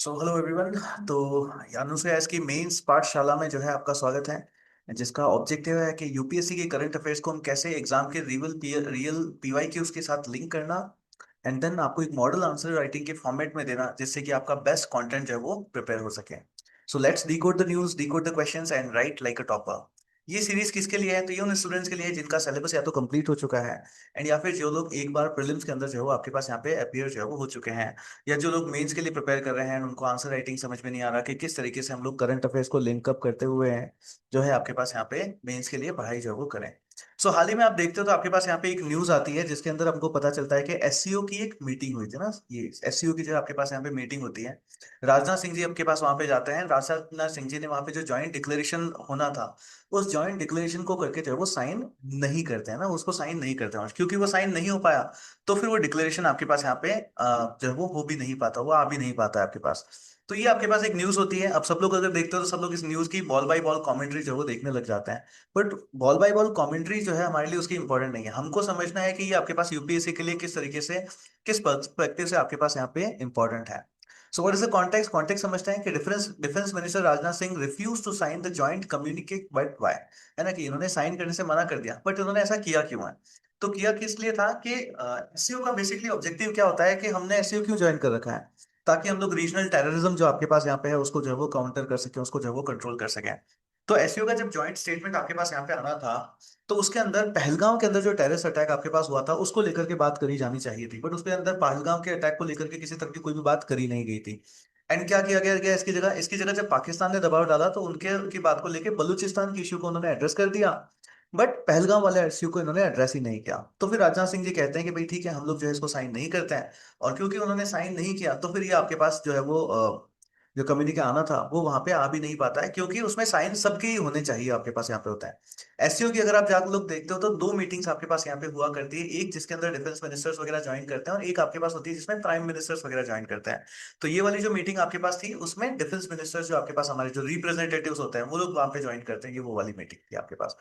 So hello everyone. तो यानुसैस की mains पाठशाला में जो है आपका स्वागत है, जिसका ऑब्जेक्टिव है कि यूपीएससी के करंट अफेयर्स को हम कैसे एग्जाम के रियल पीवाई क्यूज के साथ लिंक करना एंड देन आपको एक मॉडल आंसर राइटिंग के फॉर्मेट में देना, जिससे कि आपका बेस्ट कंटेंट जो है वो प्रिपेयर हो सके। So let's decode the news, decode the questions and right like a topper. ये सीरीज किसके लिए है? तो ये उन स्टूडेंट्स के लिए है जिनका सिलेबस या तो कंप्लीट हो चुका है एंड या फिर जो लोग एक बार प्रीलिम्स के अंदर जो है वो आपके पास यहाँ पे अपीयर जो है वो हो चुके हैं, या जो लोग मेंस के लिए प्रिपेयर कर रहे हैं उनको आंसर राइटिंग समझ में नहीं आ रहा कि किस तरीके से हम लोग करंट अफेयर्स को लिंक अप करते हुए हैं जो है आपके पास यहाँ पे मेंस के लिए पढ़ाई जो है वो करें। सो हाल ही में आप देखते हो तो आपके पास यहाँ पे एक न्यूज आती है जिसके अंदर हमको पता चलता है कि एससीओ की एक मीटिंग हुई थी ना। ये एससीओ की जो आपके पास यहाँ पे मीटिंग होती है, राजनाथ सिंह जी आपके पास वहां पे जाते हैं। राजनाथ सिंह जी ने वहां पे जो जॉइंट डिक्लेरेशन होना था, उस जॉइंट डिक्लेरेशन को करके जो है वो साइन नहीं करते हैं ना, उसको साइन नहीं करते हैं। और क्योंकि वो साइन नहीं हो पाया तो फिर वो डिक्लेरेशन आपके पास यहाँ पे जो है वो हो भी नहीं पाता, वो आ भी नहीं पाता है आपके पास। तो ये आपके पास एक न्यूज होती है। अब सब लोग अगर देखते हो तो सब लोग इस न्यूज की बॉल बाय बॉल कमेंट्री जो है वो देखने लग जाते हैं। But ball by ball commentary जो है हमारे लिए उसकी इंपॉर्टेंट नहीं है। हमको समझना है कि ये आपके पास यूपीएससी के लिए किस तरीके से, किस पर्सपेक्टिव से आपके पास यहाँ पे इंपॉर्टेंट है। So what is the context? Context समझते हैं कि difference defence minister Rajnath Singh refuse to sign the joint communique, but why? है ना कि इन्होंने साइन करने से मना कर दिया, बट इन्होंने ऐसा किया क्यों है? तो किया किस लिए था कि एससीओ का बेसिकली ऑब्जेक्टिव क्या होता है कि हमने एससीओ क्यों ज्वाइन कर रखा है? ताकि हम लोग रीजनल टेररिज्म जो आपके पास यहाँ पे है उसको जो है वो काउंटर कर सके, उसको जो है वो कंट्रोल कर सके। तो एससीओ का जब जॉइंट स्टेटमेंट आपके पास यहाँ पे आना था, तो उसके अंदर पहलगांव के अंदर जो टेररिस्ट अटैक आपके पास हुआ था उसको लेकर के बात करी जानी चाहिए थी, बट उसके अंदर पहलगांव के अटैक को लेकर के किसी तरह की कोई भी बात करी नहीं गई थी। एंड क्या किया गया इसकी जगह जब पाकिस्तान ने दबाव डाला तो उनके उनकी बात को लेकर बलूचिस्तान की इश्यू को उन्होंने एड्रेस कर दिया, बट पहलगाम वाले इश्यू को इन्होंने एड्रेस ही नहीं किया। तो फिर राजनाथ सिंह जी कहते हैं कि भाई ठीक है, हम लोग जो है इसको साइन नहीं करते हैं। और क्योंकि उन्होंने साइन नहीं किया तो फिर ये आपके पास जो है वो जो कम्युनिके आना था वो वहां पे आ भी नहीं पाता है, क्योंकि उसमें साइन सबके ही होने चाहिए आपके पास यहाँ पे होता है। एससीओ की अगर आप जाकर लोग देखते हो तो दो मीटिंग्स आपके पास यहाँ पे हुआ करती है, एक जिसके अंदर डिफेंस मिनिस्टर्स वगैरह ज्वाइन करते हैं और एक आपके पास होती है जिसमें प्राइम मिनिस्टर्स वगैरह ज्वाइन करते हैं। तो ये वाली जो मीटिंग आपके पास थी उसमें डिफेंस मिनिस्टर्स जो आपके पास हमारे जो रिप्रेजेंटेटिव्स होते हैं वो लोग वहां पे ज्वाइन करते हैं, ये वो वाली मीटिंग थी आपके पास।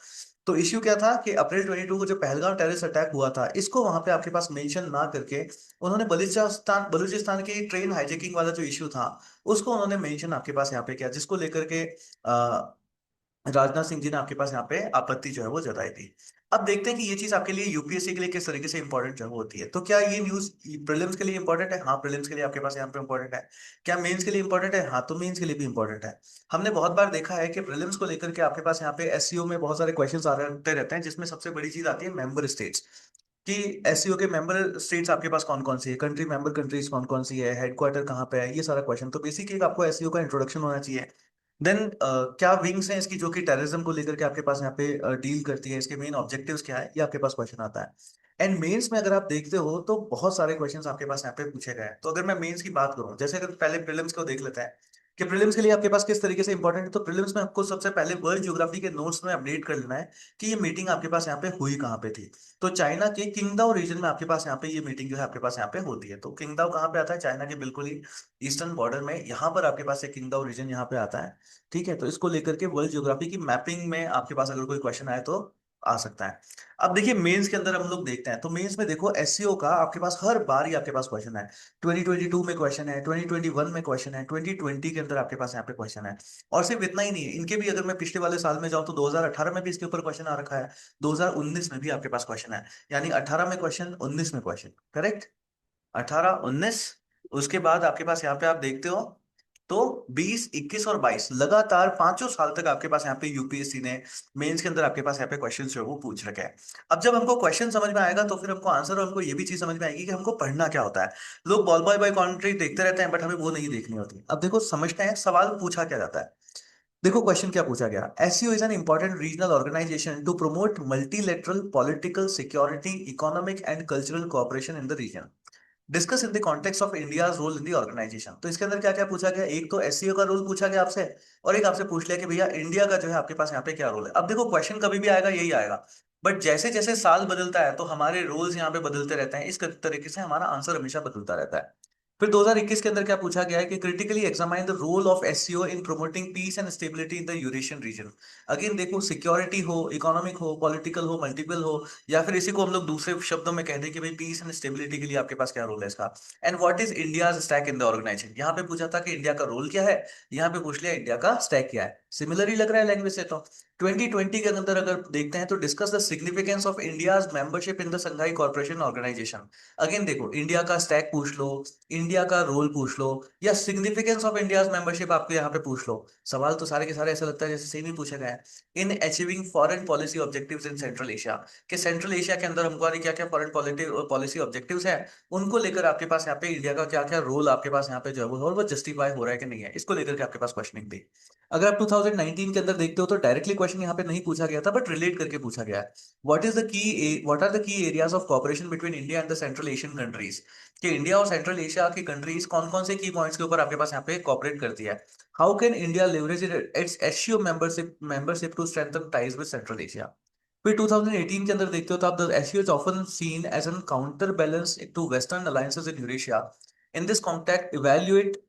तो इश्यू क्या था कि अप्रैल 22 को जो पहलगाम टेररिस्ट अटैक हुआ था इसको वहां पे आपके पास मेंशन ना करके उन्होंने बलूचिस्तान बलूचिस्तान की ट्रेन हाईजैकिंग वाला जो इश्यू था उसको उन्होंने मेंशन आपके पास यहाँ पे किया, जिसको लेकर के राजनाथ सिंह जी ने आपके पास यहाँ पे आपत्ति जो है वो जताई थी। अब देखते हैं कि ये चीज आपके लिए यूपीएससी के लिए किस तरीके से इंपॉर्टेंट जो है वो होती है। तो क्या ये न्यूज प्रीलिम्स के लिए इंपॉर्टेंट है? हाँ, प्रीलिम्स के लिए आपके पास यहाँ पे इंपॉर्टेंट है। क्या मेंस के लिए इंपॉर्टेंट है? हाँ, तो मेंस के लिए भी इंपॉर्टेंट है। हमने बहुत बार देखा है कि प्रीलिम्स को लेकर के आपके पास यहाँ पे एससीओ में बहुत सारे क्वेश्चंस आते रहते हैं, जिसमें सबसे बड़ी चीज आती है मेंबर स्टेट्स, कि एससीओ के मेंबर स्टेट्स आपके पास कौन कौन सी है, कंट्री मेंबर कंट्रीज कौन कौन सी है, हेडक्वार्टर कहाँ पे है, ये सारा क्वेश्चन। तो बेसिकली आपको एससीओ का इंट्रोडक्शन होना चाहिए। देन क्या विंग्स हैं इसकी जो कि टेररिज्म को लेकर के आपके पास यहाँ पे डील करती है, इसके मेन ऑब्जेक्टिव्स क्या है, ये आपके पास क्वेश्चन आता है। एंड मेंस में अगर आप देखते हो तो बहुत सारे क्वेश्चंस आपके पास यहाँ पे पूछे गए हैं। तो अगर मैं मेंस की बात करूं, जैसे अगर पहले प्रीलिम्स को देख लेते हैं कि प्रीलिम्स के लिए आपके पास किस तरीके से इंपॉर्टेंट है, तो प्रीलिम्स में आपको सबसे पहले वर्ल्ड ज्योग्राफी के नोट्स में अपडेट कर लेना है कि ये मीटिंग आपके पास यहाँ पे हुई कहाँ पे थी। तो चाइना के किंगदाओ रीजन में आपके पास यहाँ पे ये मीटिंग जो है आपके पास यहाँ पे होती है। तो किंगदाओ कहाँ पे आता है? चाइना के बिल्कुल ही ईस्टर्न बॉर्डर में यहाँ पर आपके पास एक किंगदाओ रीजन यहाँ पे आता है। ठीक है, तो इसको लेकर के वर्ल्ड ज्योग्राफी की मैपिंग में आपके पास अगर कोई क्वेश्चन आए तो आ सकता है। अब देखिए मेंस के अंदर हम लोग देखते हैं तो मेंस में देखो एससीओ का आपके पास हर बार ही आपके पास क्वेश्चन है। 2022 में क्वेश्चन है, 2021 में क्वेश्चन है, 2020 के अंदर आपके पास यहाँ पे क्वेश्चन है। और सिर्फ इतना ही नहीं है, इनके भी अगर मैं पिछले वाले साल में जाऊं तो 2018 में भी इसके ऊपर क्वेश्चन आ रखा है, 2019 में भी आपके पास क्वेश्चन है। यानी 18 में क्वेश्चन, 19 में क्वेश्चन, करेक्ट? 18, 19, उसके बाद आपके पास यहाँ पे आप देखते हो तो 20, 21 और 22 लगातार पांचों साल तक आपके पास यहाँ पे यूपीएससी ने मेंस के अंदर आपके पास यहाँ पे क्वेश्चन जो है वो पूछ रखे हैं। अब जब हमको क्वेश्चन समझ में आएगा तो फिर हमको आंसर और हमको ये भी चीज समझ में आएगी कि हमको पढ़ना क्या होता है। लोग बॉल बॉय बाय कॉन्ट्री देखते रहते हैं बट हमें वो नहीं देखनी होती। अब देखो समझते हैं सवाल पूछा क्या जाता है। देखो क्वेश्चन क्या पूछा गया, SCO is an important regional organisation to promote multilateral political security economic and cultural cooperation in the region. Discuss in the context of India's role in the organisation. तो इसके अंदर क्या क्या पूछा गया, एक तो एससीओ का रोल पूछा गया आपसे, और एक आपसे पूछ लिया कि भैया इंडिया का जो है आपके पास यहाँ पे क्या रोल है। अब देखो क्वेश्चन कभी भी आएगा यही आएगा, बट जैसे जैसे साल बदलता है तो हमारे रोल्स यहाँ पे बदलते रहते हैं, इस तरीके से हमारा आंसर हमेशा बदलता रहता है। फिर 2021 के अंदर क्या पूछा गया है कि critically examine the role of SCO in promoting peace and stability in the Eurasian region. Again देखो, सिक्योरिटी हो, इकोनॉमिक हो, पॉलिटिकल हो, मल्टीपल हो, या फिर इसी को हम लोग दूसरे शब्दों में कह दें कि भाई पीस एंड स्टेबिलिटी के लिए आपके पास क्या रोल है इसका। And what is India's stake in the organisation, यहाँ पे पूछा था कि इंडिया का रोल क्या है, यहाँ पे पूछ लिया इंडिया का स्टैक क्या है। सिमिलर ही लग रहा है लैंग्वेज से तो। 2020 के अंदर अगर देखते हैं तो discuss the significance of India's membership in the Shanghai corporation organisation. Again देखो, इंडिया का स्टैक पूछ लो, इंडिया का रोल पूछ लो, या सिग्निफिकेंस ऑफ इंडियाज मेंबरशिप आपको यहाँ पे पूछ लो, सवाल तो सारे के सारे ऐसा लगता है जैसे सेम ही पूछा गया है। In achieving foreign policy objectives in central Asia, कि सेंट्रल एशिया के अंदर हमारी क्या क्या फॉरेन पॉलिसी ऑब्जेक्टिव्स हैं, उनको लेकर आपके पास यहाँ पे इंडिया का क्या क्या रोल आपके पास यहाँ पे जो है वो जस्टिफाई हो रहा है कि नहीं है, इसको लेकर के आपके पास क्वेश्चनिंग थी। अगर आप 2019 के अंदर देखते हो तो डायरेक्टली क्वेश्चन यहाँ पे नहीं पूछा गया था, बट रिलेट करके पूछा गया है। What are the key areas of cooperation between India and the Central Asian countries, कि इंडिया और सेंट्रल एशिया की कंट्रीज कौन कौन से की पॉइंट्स के ऊपर आपके पास यहाँ पे कॉपरेट करती है। How can India leverage its SCO membership to strengthen ties with Central Asia. फिर 2018 के अंदर देखते हो तो आप the SCO is often seen as an counter balance to western alliances in Eurasia. In this context evaluate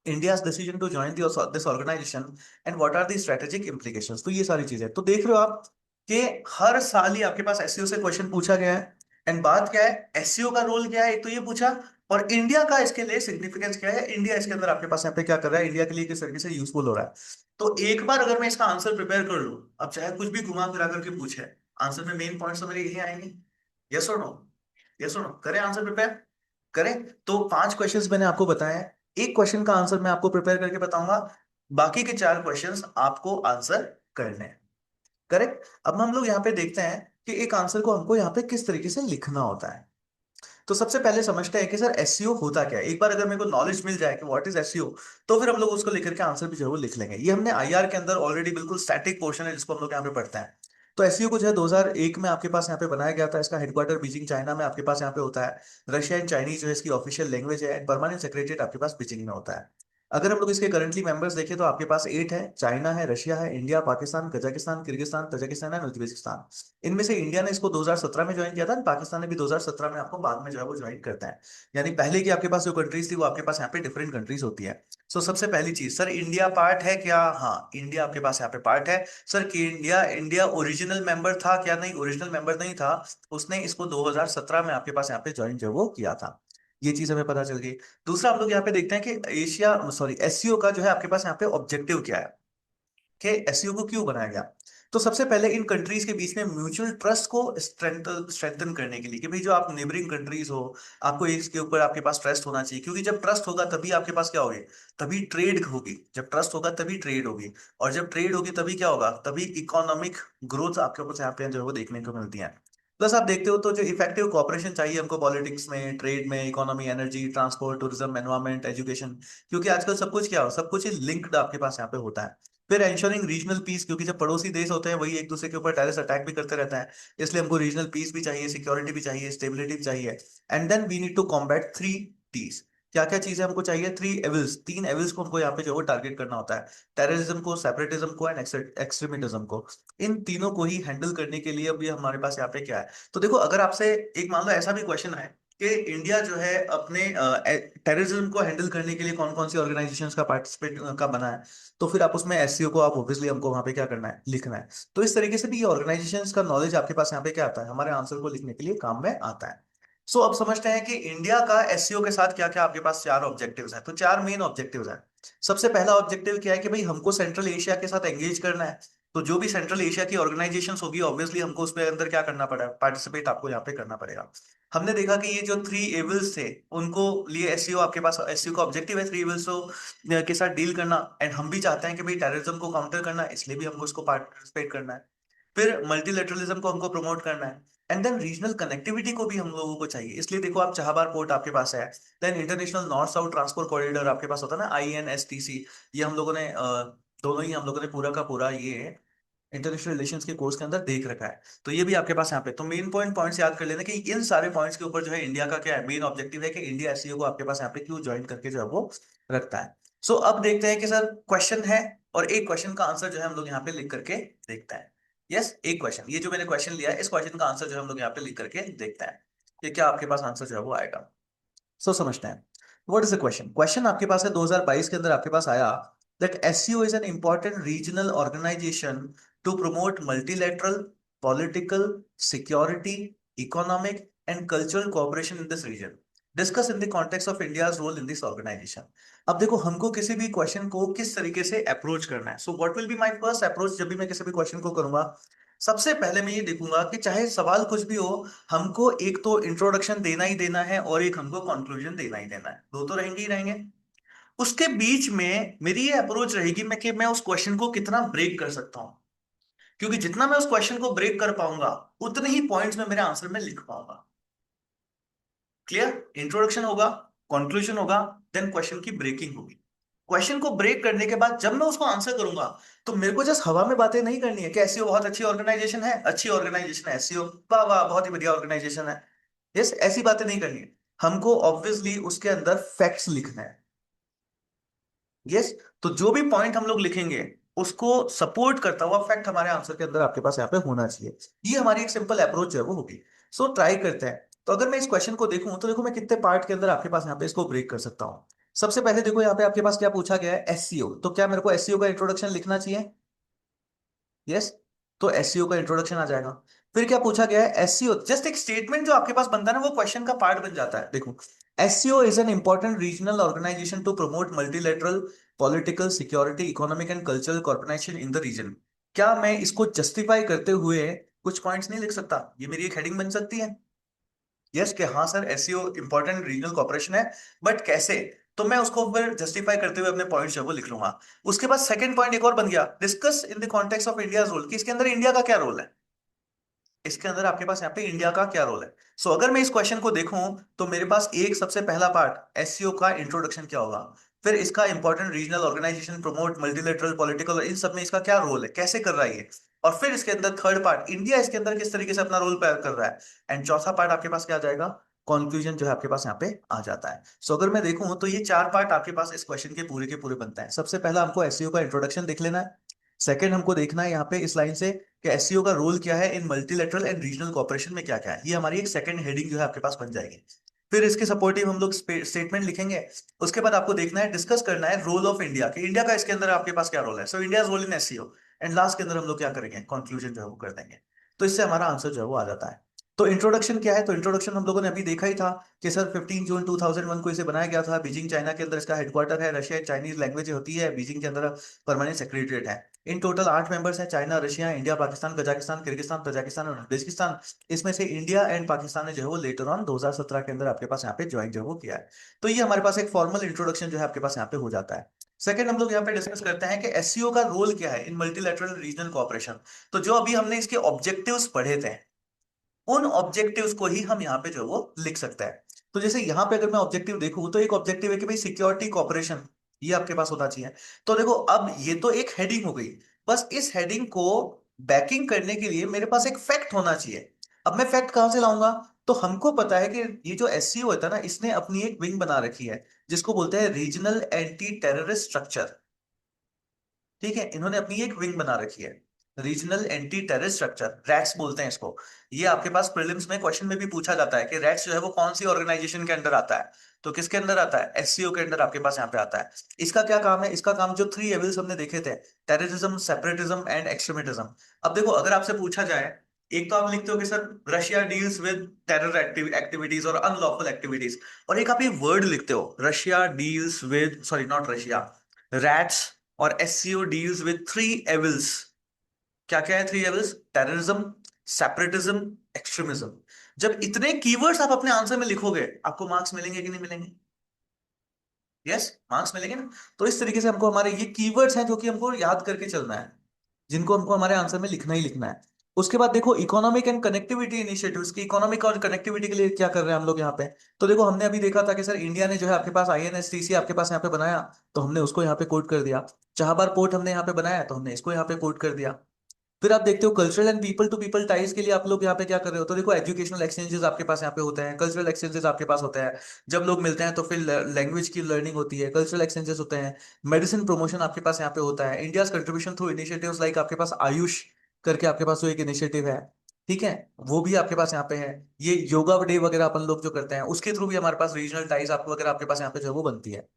India's decision to join this organization and what are the strategic implications। तो ये सारी चीजें तो देख रहे हो आप कि हर साल ही आपके पास एससीओ से क्वेश्चन पूछा गया है। एंड बात क्या है, एससीओ का रोल क्या है, एक तो ये पूछा, और इंडिया का इसके लिए सिग्निफिकेंस क्या है, इंडिया इसके अंदर आपके पास यहाँ पे क्या कर रहा है, इंडिया के लिए किस तरीके से यूजफुल हो रहा है। तो एक बार अगर मैं इसका आंसर प्रिपेयर कर लूं, अब चाहे कुछ भी घुमा फिरा करके पूछे, आंसर में मेन पॉइंट्स तो मेरे यही आएंगे। यस और नो, यस और नो, करें आंसर प्रिपेयर, करें। तो 5 क्वेश्चंस मैंने आपको बताया है, एक क्वेश्चन का आंसर मैं आपको प्रिपेयर करके बताऊंगा, बाकी के 4 क्वेश्चंस आपको आंसर करने हैं। करेक्ट। अब हम लोग यहाँ पे देखते हैं कि एक आंसर को हमको यहाँ पे किस तरीके से लिखना होता है। तो सबसे पहले समझते हैं कि सर एसईओ होता क्या है। एक बार अगर मेरे को नॉलेज मिल जाए कि व्हाट इज एसईओ, तो फिर हम लोग उसको लेकर के आंसर भी जो है वो लिख लेंगे। ये हमने आईआर के अंदर ऑलरेडी बिल्कुल स्टैटिक पोर्शन है जिसको हम लोग यहाँ पे पढ़ते हैं। तो एसईओ को जो है 2001 में आपके पास यहाँ पे बनाया गया था। इसका हेडक्वार्टर बीजिंग चाइना में आपके पास यहाँ पे होता है। रशिया एंड चाइनीज जो है इसकी ऑफिशियल लैंग्वेज है। परमानेंट सेक्रेटरीट आपके पास बीजिंग में होता है। अगर हम लोग इसके करंटली मेंबर्स देखें तो आपके पास 8 है। चाइना है, रशिया है, India, Pakistan, Kazakhstan, Kyrgyzstan, Tajikistan and Uzbekistan. इनमें से इंडिया ने इसको 2017 में ज्वाइन किया था, पाकिस्तान ने भी 2017 में आपको बाद में जो है वो ज्वाइन करता है। यानी पहले की आपके पास जो कंट्रीज थी वो आपके पास यहाँ पे डिफरेंट कंट्रीज होती है। सो सबसे पहली चीज, सर इंडिया पार्ट है क्या? हाँ, इंडिया आपके पास यहाँ पे पार्ट है। सर कि इंडिया इंडिया ओरिजिनल मेंबर था क्या? नहीं, ओरिजिनल मेंबर नहीं था। उसने इसको 2017 में आपके पास यहाँ पे ज्वाइन जो वो किया था। ये चीज हमें पता चल गई। दूसरा हम लोग यहाँ पे देखते हैं कि एशिया सॉरी एससीओ का जो है आपके पास यहाँ पे ऑब्जेक्टिव क्या है, कि एसईओ को क्यों बनाया गया। तो सबसे पहले इन कंट्रीज के बीच में म्यूचुअल ट्रस्ट को स्ट्रेंथन करने के लिए, कि भाई जो आप नेबरिंग कंट्रीज हो, आपको इसके ऊपर आपके पास ट्रस्ट होना चाहिए, क्योंकि जब ट्रस्ट होगा तभी आपके पास क्या होगी, तभी ट्रेड होगी। जब ट्रस्ट होगा तभी ट्रेड होगी, और जब ट्रेड होगी तभी क्या होगा, तभी इकोनॉमिक ग्रोथ आपके ऊपर यहाँ पे जो है वो देखने को मिलती है। प्लस आप देखते हो तो जो इफेक्टिव कॉपरेशन चाहिए हमको पॉलिटिक्स में, ट्रेड में, economy, energy, transport, tourism, environment, education, क्योंकि आजकल सब कुछ क्या हो, सब कुछ लिंक्ड आपके पास यहाँ पे होता है। फिर एंश्योरिंग रीजनल पीस, क्योंकि जब पड़ोसी देश होते हैं वही एक दूसरे के ऊपर टेररिस्ट अटैक भी करते रहता है, इसलिए हमको रीजनल पीस भी चाहिए, सिक्योरिटी भी चाहिए, स्टेबिलिटी भी चाहिए। And then we need to combat 3 Ts। क्या क्या चीजें हमको चाहिए? 3 एविल्स, 3 एविल्स को हमको यहाँ पे जो है वो टारगेट करना होता है। टेररिज्म को, सेपरेटिज्म को एंड एक्सट्रीमिज्म को। इन तीनों को ही हैंडल करने के लिए अभी हमारे पास यहाँ पे क्या है। तो देखो, अगर आपसे एक मान लो ऐसा भी क्वेश्चन है कि इंडिया जो है अपने टेररिज्म को हैंडल करने के लिए कौन कौन सी ऑर्गेनाइजेशंस का पार्टिसिपेट का बना है, तो फिर आप उसमें एससीओ को आप ऑब्वियसली हमको वहां पे क्या करना है, लिखना है। तो इस तरीके से भी ये ऑर्गेनाइजेशंस का नॉलेज आपके पास यहाँ पे क्या आता है, हमारे आंसर को लिखने के लिए काम में आता है। सो अब समझते हैं कि इंडिया का एससीओ के साथ क्या क्या आपके पास 4 ऑब्जेक्टिव्स हैं। तो 4 मेन ऑब्जेक्टिव्स हैं। सबसे पहला ऑब्जेक्टिव क्या है कि भाई हमको सेंट्रल एशिया के साथ एंगेज करना है। तो जो भी सेंट्रल एशिया की ऑर्गेनाइजेशन होगी ऑब्वियसली हमको उसके अंदर क्या करना पड़ेगा, पार्टिसिपेट आपको यहाँ पे करना पड़ेगा। हमने देखा कि ये जो 3 एविल्स थे उनको लिए एससीओ, आपके पास एससीओ का ऑब्जेक्टिव है 3 एविल्स के साथ डील करना। एंड हम भी चाहते हैं कि भाई टेररिज्म को काउंटर करना है, इसलिए भी हमको इसको पार्टिसिपेट करना है। फिर मल्टीलेटरलिज्म को हमको प्रमोट करना है। एंड देन रीजनल कनेक्टिविटी को भी हम लोगों को चाहिए, इसलिए देखो आप चाहबार पोर्ट आपके पास है। Then international north south transport corridor आपके पास होता है ना, INSTC। ये हम लोगों ने दोनों ही हम लोगों ने पूरा का पूरा ये इंटरनेशनल रिलेशंस के कोर्स के अंदर देख रखा है। तो ये भी आपके पास यहाँ पे, तो मेन पॉइंट्स याद कर लेना कि इन सारे पॉइंट्स के ऊपर जो है इंडिया का क्या है, मेन ऑब्जेक्टिव है कि इंडिया एससीओ को आपके पास यहाँ पे क्यों ज्वाइन करके जो है वो रखता है। सो अब देखते हैं कि सर क्वेश्चन है, और एक क्वेश्चन का आंसर जो है हम लोग यहाँ पे लिख करके देखते हैं। यस, एक क्वेश्चन, ये जो मैंने क्वेश्चन लिया है इस क्वेश्चन का आंसर जो है हम लोग यहाँ पे लिख करके देखते हैं कि क्या आपके पास आंसर जो है वो आएगा। सो समझते हैं। What is the question? Question आपके पास है 2022 के अंदर आपके पास आया that SCO is an important regional organisation to promote multilateral political security economic and cultural cooperation in this region. Discuss in the context of India's role in this organisation. अब देखो हमको किसी भी क्वेश्चन को किस तरीके से अप्रोच करना है। So what will be my first approach जब भी मैं किसी भी क्वेश्चन को करूंगा? सबसे पहले मैं ये देखूंगा कि चाहे सवाल कुछ भी हो, हमको एक तो इंट्रोडक्शन देना ही देना है और एक हमको कंक्लूजन देना ही देना है, दो तो रहेंगे ही रहेंगे। उसके बीच में मेरी ये अप्रोच रहेगी मैं कि मैं उस क्वेश्चन को कितना ब्रेक कर सकता हूं, क्योंकि जितना मैं उस क्वेश्चन को ब्रेक कर पाऊंगा उतने ही पॉइंट्स में मेरे आंसर में लिख पाऊंगा। क्लियर? इंट्रोडक्शन होगा, कंक्लूजन होगा, देन क्वेश्चन की ब्रेकिंग होगी। क्वेश्चन को ब्रेक करने के बाद जब मैं उसको आंसर करूंगा तो मेरे को जस्ट हवा में बातें नहीं करनी है कि एसईओ बहुत अच्छी ऑर्गेनाइजेशन है, अच्छी ऑर्गेनाइजेशन है एसईओ, वाह वाह बहुत ही बढ़िया ऑर्गेनाइजेशन है। यस, ऐसी बातें नहीं करनी है। हमको ऑब्वियसली उसके अंदर फैक्ट्स लिखना है। यस, तो जो भी पॉइंट हम लोग लिखेंगे उसको सपोर्ट करता हुआ फैक्ट हमारे आंसर के अंदर आपके पास यहाँ पे होना चाहिए। ये हमारी एक सिंपल अप्रोच है वो होगी। सो ट्राई करते हैं। तो अगर मैं इस क्वेश्चन को देखूं तो देखो मैं कितने पार्ट के अंदर आपके पास यहाँ पे इसको ब्रेक कर सकता हूँ। सबसे पहले देखो यहाँ पे आपके पास क्या पूछा गया है, एससीओ। तो क्या मेरे को एससीओ का इंट्रोडक्शन लिखना चाहिए? यस, तो एससीओ का इंट्रोडक्शन आ जाएगा। फिर क्या पूछा गया है, एससीओ जस्ट एक स्टेटमेंट जो आपके पास बनता है ना वो क्वेश्चन का पार्ट बन जाता है। देखो, SCO is an important regional organisation to promote multilateral political security economic and cultural corporation in the region. क्या मैं इसको जस्टिफाई करते हुए कुछ पॉइंट्स नहीं लिख सकता? ये मेरी एक हेडिंग बन सकती है। यस, कि हाँ sir SCO important regional corporation है, बट कैसे? तो मैं उसको फिर जस्टिफाई करते हुए अपने पॉइंट्स जो है वो लिख लूंगा। उसके बाद सेकंड पॉइंट एक और बन गया, discuss in the context of India role, कि इसके अंदर इंडिया का क्या रोल है। इसके अंदर आपके पास यहाँ पे इंडिया का क्या रोल है। सो अगर मैं इस क्वेश्चन को देखूं तो मेरे पास एक सबसे पहला पार्ट एससीओ का इंट्रोडक्शन क्या होगा, फिर इसका important regional organisation promote multilateral political, इन सब में इसका क्या रोल है, कैसे कर रहा है ये, और फिर इसके अंदर थर्ड पार्ट इंडिया इसके अंदर किस तरीके से अपना रोल प्ले कर रहा है, एंड चौथा पार्ट आपके पास क्या आ जाएगा, कंक्लूजन जो है आपके पास यहाँ पे आ जाता है। सो अगर मैं देखूं तो ये चार पार्ट आपके पास इस क्वेश्चन के पूरे बनता है। सबसे पहला हमको एससीओ का इंट्रोडक्शन देख लेना है। सेकंड हमको देखना है यहाँ पे इस लाइन से कि एससीओ का रोल क्या है इन मल्टीलेटरल एंड रीजनल कोऑपरेशन में, क्या क्या है। ये हमारी एक सेकंड हेडिंग जो है आपके पास बन जाएगी। फिर इसके सपोर्टिव हम लोग स्टेटमेंट लिखेंगे। उसके बाद आपको देखना है, डिस्कस करना है रोल ऑफ इंडिया, कि इंडिया का इसके अंदर आपके पास क्या रोल है। So India role in SCO, and last के अंदर हम लोग क्या करेंगे, कंक्लूजन जो है वो कर देंगे। तो इससे हमारा आंसर जो है वो आ जाता है। तो इंट्रोडक्शन क्या है? तो इंट्रोडक्शन हम लोगों ने अभी देखा ही था कि सर 15 जून 2001 को इसे बनाया गया था। बीजिंग चाइना के अंदर इसका हेडक्वार्टर है। रशिया चाइनीज लैंग्वेज होती है। बीजिंग के अंदर परमानेंट सेक्रेटरीट है। इन टोटल 8 मेंबर्स हैं, China, Russia, India, Pakistan, Kazakhstan, Kyrgyzstan, Tajikistan और उज्बेकिस्तान। इसमें से इंडिया एंड पाकिस्तान ने जो है वो लेटर ऑन 2017 के अंदर आपके पास यहाँ पे ज्वाइन जो है वो किया है। तो ये हमारे पास एक फॉर्मल इंट्रोडक्शन जो है आपके पास यहाँ पे हो जाता है। सेकंड हम लोग यहाँ पे डिस्कस करते हैं कि एससीओ का रोल क्या है इन मल्टीलैटरल रीजनल कोऑपरेशन। तो जो अभी हमने इसके ऑब्जेक्टिव्स पढ़े थे उन ऑब्जेक्टिव्स को ही हम यहाँ पे जो है वो लिख सकते हैं। तो जैसे यहाँ पे अगर मैं ऑब्जेक्टिव देखूं तो एक ऑब्जेक्टिव है कि भाई सिक्योरिटी कॉपरेशन, ये आपके पास होना चाहिए। तो देखो अब ये तो एक हेडिंग हो गई, बस इस हेडिंग को बैकिंग करने के लिए मेरे पास एक फैक्ट होना चाहिए। अब मैं फैक्ट कहां से लाऊंगा? तो हमको पता है कि ये जो एससीओ होता है ना, इसने अपनी एक विंग बना रखी है जिसको बोलते हैं रीजनल एंटी टेररिस्ट स्ट्रक्चर। ठीक है, इन्होंने अपनी एक विंग बना रखी है, regional anti terrorist structure, rats बोलते हैं इसको। ये आपके पास प्रीलिम्स में क्वेश्चन में भी पूछा जाता है कि रैट्स जो है वो कौन सी ऑर्गेनाइजेशन के अंदर आता है। तो किसके अंदर आता है? एससीओ के अंदर आपके पास यहाँ पे आता है। इसका क्या काम है? इसका काम जो थ्री एविल्स हमने देखे थे, टेररिज्म, सेपरेटिज्म एंड एक्सट्रीमिज्म। अब देखो अगर आपसे पूछा जाए, एक तो आप लिखते हो कि sir Russia deals with terror activities और अनलॉफुल एक्टिविटीज, और एक आप ये वर्ड लिखते हो Russia deals with, sorry not Russia, RATS, और SCO deals with three evils. क्या क्या है three evils? Terrorism, separatism, extremism. जब इतने कीवर्ड्स आप अपने आंसर में लिखोगे आपको मार्क्स मिलेंगे कि नहीं मिलेंगे? यस, मार्क्स मिलेंगे ना। तो इस तरीके से हमको हमारे ये कीवर्ड्स हैं जो कि हमको याद करके चलना है, जिनको हमको हमारे आंसर में लिखना ही लिखना है। उसके बाद देखो इकोनॉमिक एंड कनेक्टिविटी इनिशिएटिव्स की, इकोनॉमिक और कनेक्टिविटी के लिए क्या कर रहे हैं हम लोग यहाँ पे। तो देखो हमने अभी देखा था कि सर इंडिया ने जो है आपके पास आईएनएसटीसी आपके पास यहाँ पे बनाया, तो हमने उसको यहाँ पे कोड कर दिया। चाहबार पोर्ट हमने यहाँ पे बनाया तो हमने इसको यहाँ पे कोड कर दिया। फिर आप देखते हो cultural and people to people ties के लिए आप लोग यहाँ पे क्या कर रहे हो। तो देखो एजुकेशनल एक्सचेंजेस आपके पास यहाँ पे होते हैं, कल्चरल एक्सचेंजेस आपके पास होते हैं। जब लोग मिलते हैं तो फिर लैंग्वेज की लर्निंग होती है, कल्चरल एक्सचेंजेस होते हैं। मेडिसिन प्रमोशन आपके पास यहाँ पे होता है। India contribution through initiatives like आपके पास आयुष करके आपके पास जो एक इनिशिएटिव है। ठीक है, वो भी आपके पास यहाँ पे है। ये योगा डे वगैरह अपन लोग जो करते हैं उसके थ्रू भी हमारे पास रीजनल टाइज आपको वगैरह आपके पास यहाँ पे जो है वो बनती है।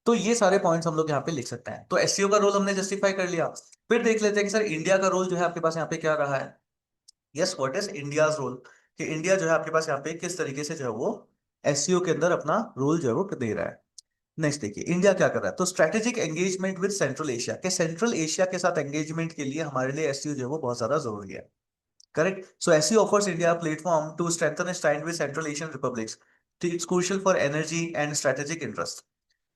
तो ये सारे पॉइंट्स हम लोग यहाँ पे लिख सकते हैं। तो एसईओ का रोल हमने जस्टिफाई कर लिया। फिर देख लेते हैं कि सर इंडिया का रोल जो है आपके पास यहाँ पे क्या रहा है। Yes, what is India's role, कि इंडिया जो है आपके पास यहाँ पे किस तरीके से जो है वो एससीओ के अंदर अपना रोल जो है वो दे रहा है। नेक्स्ट देखिए इंडिया क्या कर रहा है। तो strategic engagement with Central Asia, के सेंट्रल एशिया के साथ एंगेजमेंट के लिए हमारे लिए एससीओ जो है वो बहुत ज्यादा जरूरी है। Correct, so SCO offers India platform to strengthen its ties with central Asian republics. It's crucial for energy and strategic interest.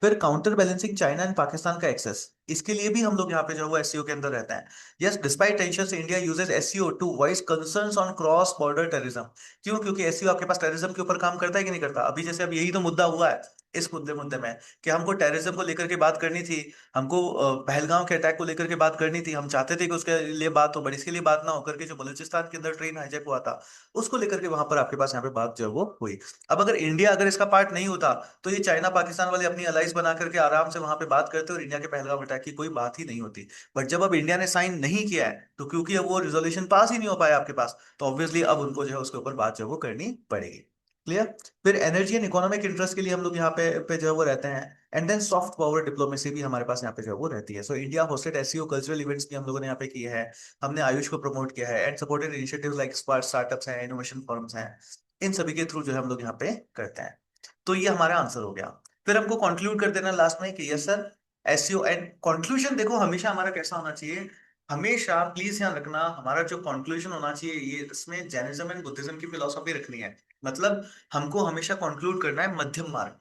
फिर counter balancing China and Pakistan का एक्सेस, इसके लिए भी हम लोग यहाँ पे जो है वो एससीओ के अंदर रहते हैं। Yes, despite tension India uses SCO to voice concerns on cross border terrorism. क्यों? क्योंकि एससीओ आपके पास टेररिज्म के ऊपर काम करता है कि नहीं करता। अभी जैसे अब यही तो मुद्दा हुआ है इस मुद्दे मुद्दे में, कि हमको टेररिज्म को लेकर के बात करनी थी। हमको पहलगांव के अटैक को लेकर के बात करनी थी। हम चाहते थे कि उसके लिए बात हो, बट इसके लिए बात ना होकर के जो बलूचिस्तान के अंदर ट्रेन हाईजैक हुआ था उसको लेकर के वहां पर आपके पास यहाँ पे बात जो है वो हुई। अब अगर इंडिया अगर इसका पार्ट नहीं होता तो ये चाइना पाकिस्तान वाले अपनी अलाइंस बना करके आराम से वहां पे बात करते और इंडिया के पहलगाम अटैक की कोई बात ही नहीं होती। बट जब अब इंडिया ने साइन नहीं किया है तो क्योंकि अब वो रिजोल्यूशन पास ही नहीं हो पाया आपके पास, तो ऑब्वियसली अब उनको जो है उसके ऊपर बात जो है वो करनी पड़ेगी। क्लियर। फिर एनर्जी एंड इकोनॉमिक इंटरेस्ट के लिए हम लोग यहाँ पे जो है वो रहते हैं। And then soft power diplomacy भी हमारे पास यहाँ पे जो है वो रहती है। So India hosted SCO cultural events भी हम लोगों ने यहाँ पे किए हैं। हमने आयुष को प्रमोट किया है and supported initiatives like startups हैं, इनोवेशन फर्म्स हैं। इन सभी के थ्रू जो है हम लोग यहाँ पे करते हैं। तो ये हमारा आंसर हो गया। फिर हमको कंक्लूड कर देना लास्ट में कि yes sir, SEO and conclusion देखो हमेशा हमारा कैसा होना चाहिए। हमेशा प्लीज ध्यान रखना हमारा जो कंक्लूजन होना चाहिए ये इसमें जैनिज्म एंड बुद्धिज्म की फिलोसॉफी रखनी है। मतलब हमको हमेशा कंक्लूड करना है मध्यम मार्ग।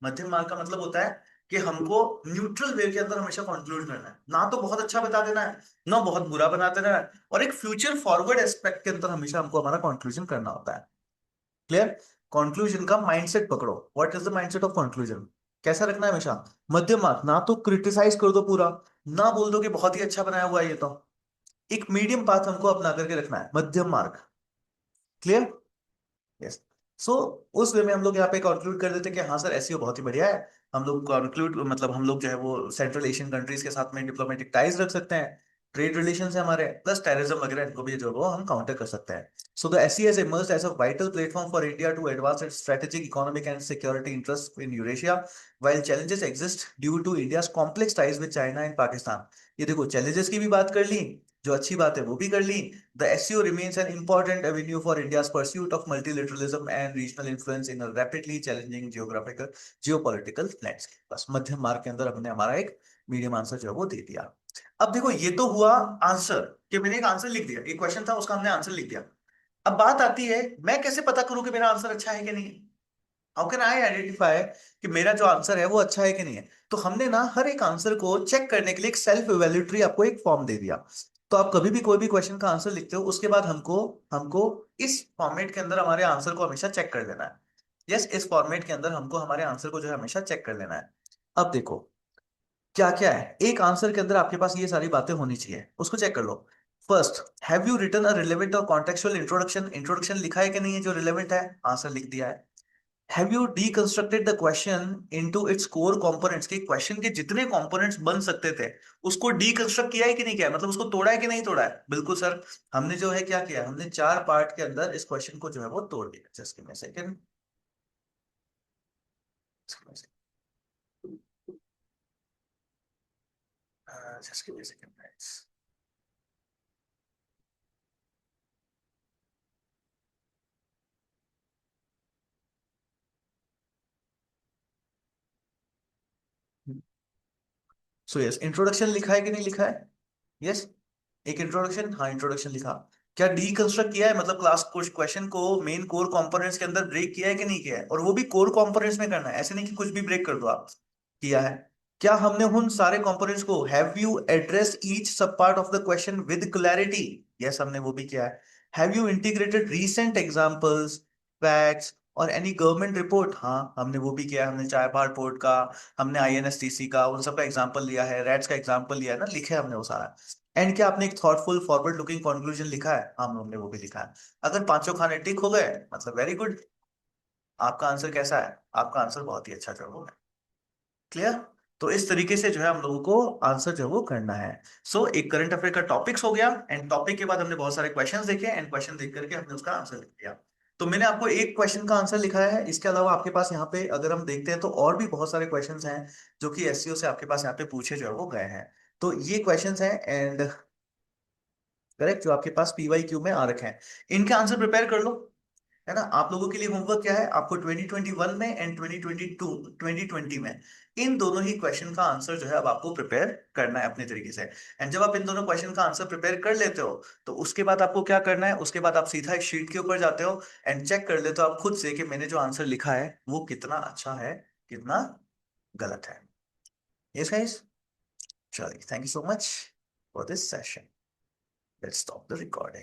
मध्यम मार्ग का मतलब होता है कि हमको न्यूट्रल वे के अंदर हमेशा कंक्लूड करना है, ना तो बहुत अच्छा बता देना है ना बहुत बुरा बना देना है, और एक फ्यूचर फॉरवर्ड एस्पेक्ट के अंदर हमेशा हमको हमारा कंक्लूजन करना होता है। क्लियर। कंक्लूजन का माइंडसेट पकड़ो। What is the mindset of conclusion. कैसा रखना है हमेशा मध्यम मार्ग, ना तो क्रिटिसाइज कर दो पूरा, ना बोल दो कि बहुत ही अच्छा बनाया हुआ है ये तो। एक मीडियम पाथ हमको अपना करके रखना है, मध्यम मार्ग। क्लियर। यस। सो उस वे में हम लोग यहाँ पे कंक्लूड कर देते हैं कि हाँ सर एसईओ बहुत ही बढ़िया है। हम लोग कंक्लूड मतलब हम लोग जो है वो सेंट्रल एशियन कंट्रीज के साथ में डिप्लोमेटिक टाइज रख सकते हैं। ट्रेड रिलेशन है हमारे, प्लस टेररिज्म वगैरह इनको भी जो है वो हम काउंटर कर सकते हैं। So the SCO has emerged as a vital platform for India to advance its strategic economic and security interests in Eurasia, while challenges exist due to India's complex ties with China and Pakistan। ये देखो challenges की भी बात कर ली, जो अच्छी बात है वो भी कर ली। The SCO remains an important avenue for India's pursuit of multilateralism and regional influence in a rapidly challenging geographical geopolitical landscape। बस मध्यम मार्ग के अंदर हमने हमारा एक मीडियम आंसर जो है वो दे दिया। अब देखो ये तो हुआ आंसर, कि मैंने एक आंसर लिख दिया, एक क्वेश्चन था उसका हमने आंसर लिख दिया। अब बात आती है मैं कैसे पता करूं कि मेरा आंसर अच्छा है कि नहीं है। हाउ कैन आई आइडेंटिफाई कि मेरा जो आंसर है वो अच्छा है कि नहीं है। तो हमने ना हर एक आंसर को चेक करने के लिए एक सेल्फ इवेल्यूटरी आपको एक फॉर्म दे दिया। तो आप कभी भी कोई भी क्वेश्चन का आंसर लिखते हो उसके बाद हमको हमको इस फॉर्मेट के अंदर हमारे आंसर को हमेशा चेक कर लेना है। यस, इस फॉर्मेट के अंदर हमको हमारे आंसर को जो है हमेशा चेक कर लेना है। अब देखो क्या क्या है एक आंसर के अंदर आपके पास, ये सारी बातें होनी चाहिए, उसको चेक कर लो। First, have you written a relevant और कॉन्टेक्चुअल इंट्रोडक्शन। इंट्रोडक्शन लिखा है कि नहीं है जो रिलेवेंट है, आंसर लिख दिया है। Have you deconstructed the question into its core components, के क्वेश्चन के जितने कंपोनेंट्स बन सकते थे उसको डीकंस्ट्रक्ट किया है कि नहीं किया है, मतलब उसको तोड़ा है कि नहीं तोड़ा है। बिल्कुल सर, हमने जो है क्या किया, हमने चार पार्ट के अंदर इस क्वेश्चन को जो है वो तोड़ दिया। Just give me a second. Just give me a second. So yes, introduction लिखा है कि नहीं लिखा है। यस, एक इंट्रोडक्शन, हाँ इंट्रोडक्शन लिखा। क्या डीकंस्ट्रक्ट किया है, मतलब क्लास कुछ क्वेश्चन को मेन कोर कंपोनेंट्स के अंदर ब्रेक किया है कि नहीं किया है, और वो भी कोर कंपोनेंट्स में करना है, ऐसे नहीं कि कुछ भी ब्रेक कर दो आप। किया है। क्या हमने उन सारे कंपोनेंट्स को, हैव यू एड्रेस ईच सब part of the question with clarity. Yes, हमने वो भी किया है। Have you integrated recent examples, facts और एनी गवर्नमेंट रिपोर्ट। हाँ हमने वो भी किया है, हमने चाय बार पोर्ट का, हमने आईएनएसटीसी का, उन सब का एग्जांपल लिया है, रेट्स का एग्जांपल लिया है ना, लिखे हैं हमने वो सारा। एंड क्या आपने एक थॉटफुल फॉरवर्ड लुकिंग कंक्लूजन लिखा है, हाँ हमने वो भी लिखा है। अगर पांचों खाने टिक हो गए मतलब वेरी गुड। आपका आंसर कैसा है, आपका आंसर बहुत ही अच्छा जवाब है। क्लियर। तो इस तरीके से जो है हम लोगों को आंसर जो है वो करना है। सो एक करंट अफेयर का टॉपिक्स हो गया, एंड टॉपिक के बाद हमने बहुत सारे क्वेश्चंस देखे, एंड क्वेश्चन देख करके हमने उसका आंसर लिख दिया। तो मैंने आपको एक क्वेश्चन का आंसर लिखाया है, इसके अलावा आपके पास यहाँ पे अगर हम देखते हैं तो और भी बहुत सारे क्वेश्चंस हैं जो कि एससीओ से आपके पास यहाँ पे पूछे जो है वो गए हैं। तो ये क्वेश्चंस हैं एंड करेक्ट, जो आपके पास पीवाई क्यू में आ रखे हैं, इनके आंसर प्रिपेयर कर लो। है ना, आप लोगों के लिए होमवर्क क्या है, आपको 2021 में एंड 2022 2020 में इन दोनों ही क्वेश्चन का आंसर जो है अब आपको प्रिपेयर करना है अपने तरीके से। एंड जब आप इन दोनों क्वेश्चन का आंसर प्रिपेयर कर लेते हो, तो उसके बाद आपको क्या करना है, उसके बाद आप सीधा एक शीट के ऊपर जाते हो एंड चेक कर लेते हो आप खुद से कि मैंने जो आंसर लिखा है वो कितना अच्छा है, कितना गलत है। यस गाइस, चलिए thank you so much for this session, let's stop the recording.